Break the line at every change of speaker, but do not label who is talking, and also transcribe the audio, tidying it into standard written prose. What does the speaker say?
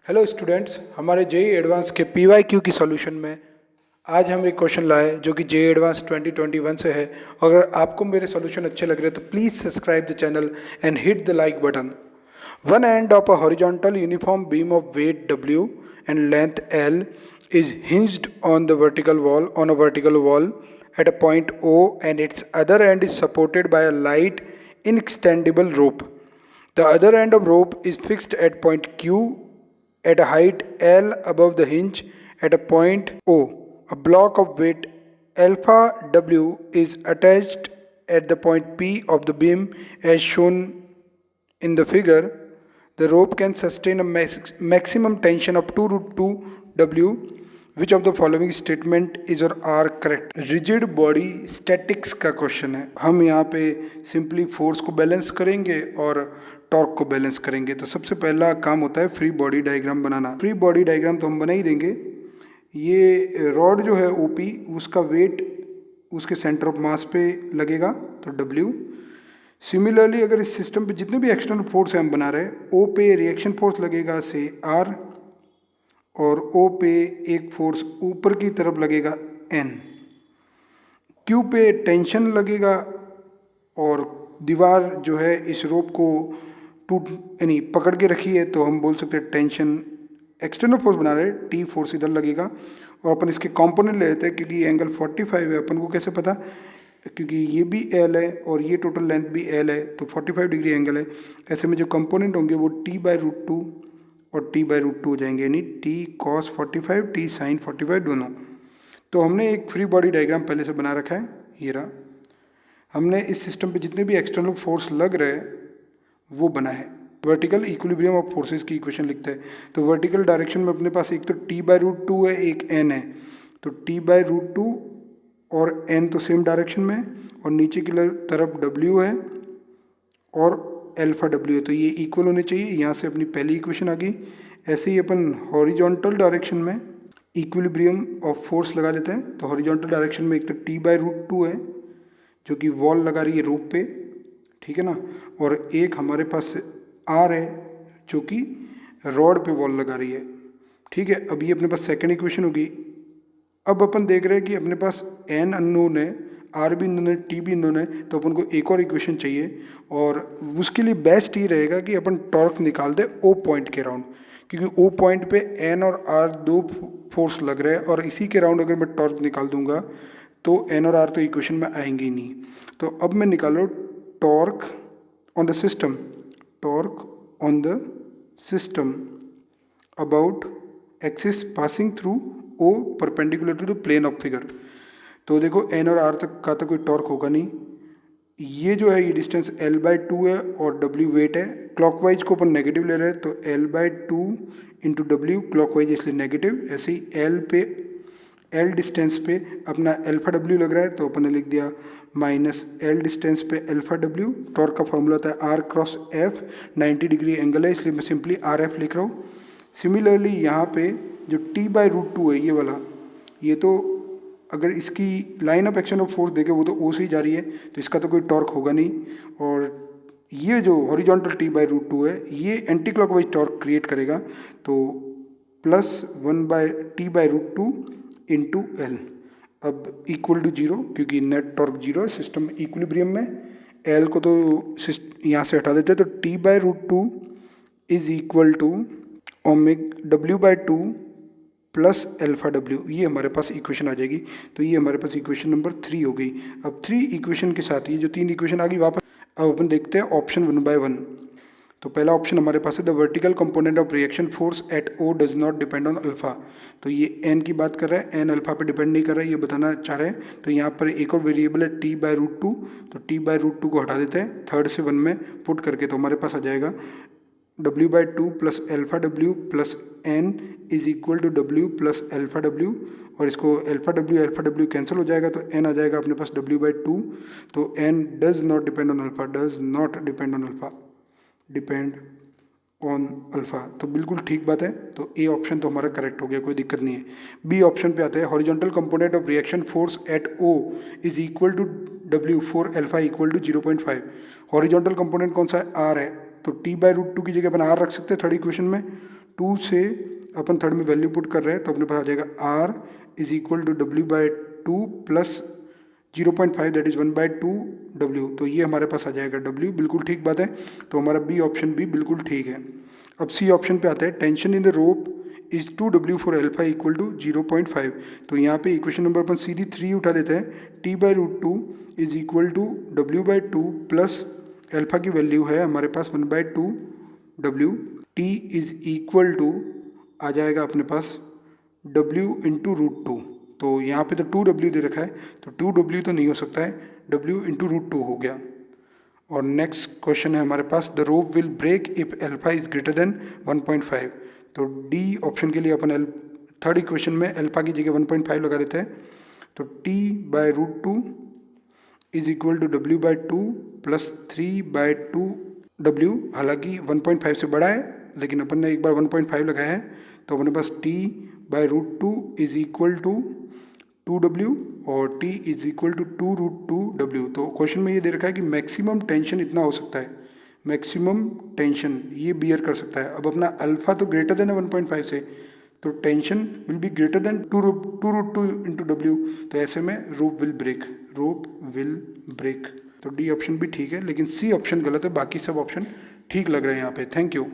Hello students, हमारे JEE advance के PYQ की सॉल्यूशन में आज हम एक क्वेश्चन लाए जो कि जेई एडवांस 2021 से है। अगर आपको मेरे सॉल्यूशन अच्छे लग रहे हैं तो please subscribe the channel and hit the like button. One end of a horizontal uniform beam of weight W and length L is hinged on a vertical wall at a point O, and its other end is supported by a light inextendable rope. The other end of rope is fixed at point Q at a height L above the hinge at a point O. A block of weight alpha W is attached at the point P of the beam as shown in the figure. The rope can sustain a maximum tension of 2 root 2 W. Which of the following statement is or are correct? Rigid body statics का question है। हम यहाँ पे simply force को balance करेंगे और torque को balance करेंगे। तो सबसे पहला काम होता है फ्री बॉडी डायग्राम बनाना। फ्री बॉडी डायग्राम तो हम बना ही देंगे। ये रॉड जो है ओपी, उसका वेट उसके सेंटर ऑफ मास पे लगेगा तो डब्ल्यू। सिमिलरली अगर इस सिस्टम पे जितने भी एक्सटर्नल फोर्स है हम बना रहे हैं, ओ पे रिएक्शन फोर्स लगेगा से आर, और ओ पे एक फोर्स ऊपर की तरफ लगेगा एन। क्यू पे टेंशन लगेगा और दीवार जो है इस रोप को टूट यानी पकड़ के रखी है, तो हम बोल सकते हैं टेंशन। एक्सटर्नल फोर्स बना रहे हैं, टी फोर्स इधर लगेगा और अपन इसके कंपोनेंट ले लेते हैं क्योंकि एंगल 45 है। अपन को कैसे पता? क्योंकि ये भी एल है और ये टोटल लेंथ भी एल है, तो 45 डिग्री एंगल है। ऐसे में जो कंपोनेंट होंगे वो टी बाई रूट टू और टी बाई रूट टू हो जाएंगे, यानी टी कॉस 45 टी साइन 45 दोनों। तो हमने एक फ्री बॉडी डायग्राम पहले से बना रखा है, ये रहा। हमने इस सिस्टम पे जितने भी एक्सटर्नल फोर्स लग रहे हैं वो बना है। वर्टिकल इक्विलिब्रियम ऑफ फोर्सेस की इक्वेशन लिखते हैं। तो वर्टिकल डायरेक्शन में अपने पास एक तो टी बाई रूट टू है, एक एन है। तो टी बाई रूट टू और एन तो सेम डायरेक्शन में, और नीचे की तरफ डब्ल्यू है और एल्फा डब्ल्यू है, तो ये इक्वल होने चाहिए। यहाँ से अपनी पहली इक्वेशन आ गई। ऐसे ही अपन हॉरिजॉन्टल डायरेक्शन में इक्विलिब्रियम ऑफ फोर्स लगा देते हैं। तो हॉरिजॉन्टल डायरेक्शन में एक तो टी बाई रूट टू है जो कि वॉल लगा रही है रोप पे, ठीक है ना, और एक हमारे पास आर है जो कि रॉड पे वॉल लगा रही है, ठीक है। अब ये अपने पास सेकेंड इक्वेशन होगी। अब अपन देख रहे हैं कि अपने पास एन अननोन है, आर भी अननोन है, टी भी अननोन है, तो अपन को एक और इक्वेशन चाहिए। और उसके लिए बेस्ट ये रहेगा कि अपन टॉर्क निकाल दे ओ पॉइंट के राउंड, क्योंकि ओ पॉइंट पे एन और आर दो फोर्स लग रहे हैं, और इसी के राउंड अगर मैं टॉर्क निकाल दूंगा तो एन और आर तो इक्वेशन में आएंगे ही नहीं। तो अब मैं निकाल रहा हूँ torque on the system, torque on the system about axis passing through O perpendicular to the plane of figure. तो देखो एन और आर तक का तो कोई टॉर्क होगा नहीं। ये जो है ये डिस्टेंस एल बाई टू है और डब्ल्यू वेट है। क्लॉकवाइज को अपन नेगेटिव ले रहे हैं, तो L by two into W, clockwise इसलिए नेगेटिव। ऐसे ही एल पे एल डिस्टेंस पे अपना एल्फा डब्ल्यू लग रहा है, तो अपन ने लिख दिया माइनस एल डिस्टेंस पे एल्फा डब्ल्यू। टॉर्क का फॉर्मूला होता है R cross F, 90 degree angle है इसलिए मैं सिंपली आर एफ लिख रहा हूँ। सिमिलरली यहाँ पे जो टी बाई रूट टू है ये वाला, ये तो अगर इसकी line of action of force देखे वो तो ओ से ही जा रही है, तो इसका तो कोई टॉर्क होगा नहीं। और ये जो horizontal T by root two है ये एंटी क्लॉकवाइज टॉर्क क्रिएट करेगा, तो plus 1 by T by root two into L. अब इक्वल टू जीरो, क्योंकि नेट टॉर्क जीरो है, सिस्टम इक्विलिब्रियम में। एल को तो यहाँ से हटा देते हैं, तो T by root two is equal to omega W by two plus alpha W. ये हमारे पास इक्वेशन आ जाएगी। तो ये हमारे पास इक्वेशन नंबर 3 हो गई। अब 3 इक्वेशन के साथ ये जो 3 इक्वेशन आ गई वापस, अब अपन देखते हैं ऑप्शन 1 बाय 1। तो पहला ऑप्शन हमारे पास है the vertical component of reaction force at O does not depend on alpha. तो ये एन की बात कर रहा है, एन अल्फा पे डिपेंड नहीं कर रहा है, ये बताना चाह रहे हैं। तो यहाँ पर एक और वेरिएबल है टी बाई रूट टू, तो टी बाई रूट टू को हटा देते हैं थर्ड से 1 में पुट करके, तो हमारे पास आ जाएगा W by two plus alpha W plus N is equal to W plus alpha W. और इसको एल्फा डब्ल्यू कैंसिल हो जाएगा, तो एन आ जाएगा अपने पास डब्ल्यू बाई टू। तो N does not depend on alpha, does not depend on alpha, depend on alpha. तो बिल्कुल ठीक बात है, तो ए ऑप्शन तो हमारा करेक्ट हो गया, कोई दिक्कत नहीं है। बी ऑप्शन पे आते हैं horizontal component of reaction force at O is equal to W for alpha equal to 0.5। Horizontal component कौन सा है? आर है, तो टी बाई रूट टू की जगह अपन आर रख सकते हैं थर्ड इक्वेशन में। 2 से अपन थर्ड में वैल्यू पुट कर रहे हैं तो अपने पास आ जाएगा R is equal to W/2 plus 0.5 that is 1/2 W। तो ये हमारे पास आ जाएगा W, बिल्कुल ठीक बात है। तो हमारा बी ऑप्शन भी बिल्कुल ठीक है। अब सी ऑप्शन पे आते हैं, tension in the rope is 2W for alpha equal to 0.5। तो यहाँ पे इक्वेशन नंबर अपन सीधी 3 उठा देते हैं, T/√2 is equal to W/2 plus alpha की वैल्यू है हमारे पास 1/2 W। T is equal to आ जाएगा अपने पास W इंटू √2। तो यहाँ पे तो 2W दे रखा है, तो 2W तो नहीं हो सकता है, W इंटू √2 हो गया। और नेक्स्ट क्वेश्चन है हमारे पास, the rope will break if alpha is greater than 1.5। तो डी ऑप्शन के लिए अपन थर्ड इक्वेशन में अल्फा की जगह 1.5 लगा देते हैं। तो T/√2 is equal to W/2 plus 3/2 W। हालांकि 1.5 से बड़ा है, लेकिन अपन ने एक बार 1.5 लगाया है, तो अपने पास T/√2 is equal to 2W और T is equal to 2√2W। तो क्वेश्चन में ये दे रखा है कि मैक्सिमम टेंशन इतना हो सकता है, मैक्सिमम टेंशन ये बियर कर सकता है। अब अपना अल्फा तो ग्रेटर देन है 1.5 से, तो tension will be greater than 2√2 into W। तो ऐसे में rope will break, rope will break. तो डी ऑप्शन भी ठीक है, लेकिन सी ऑप्शन गलत है, बाकी सब ऑप्शन ठीक लग रहे हैं यहाँ पे। Thank you.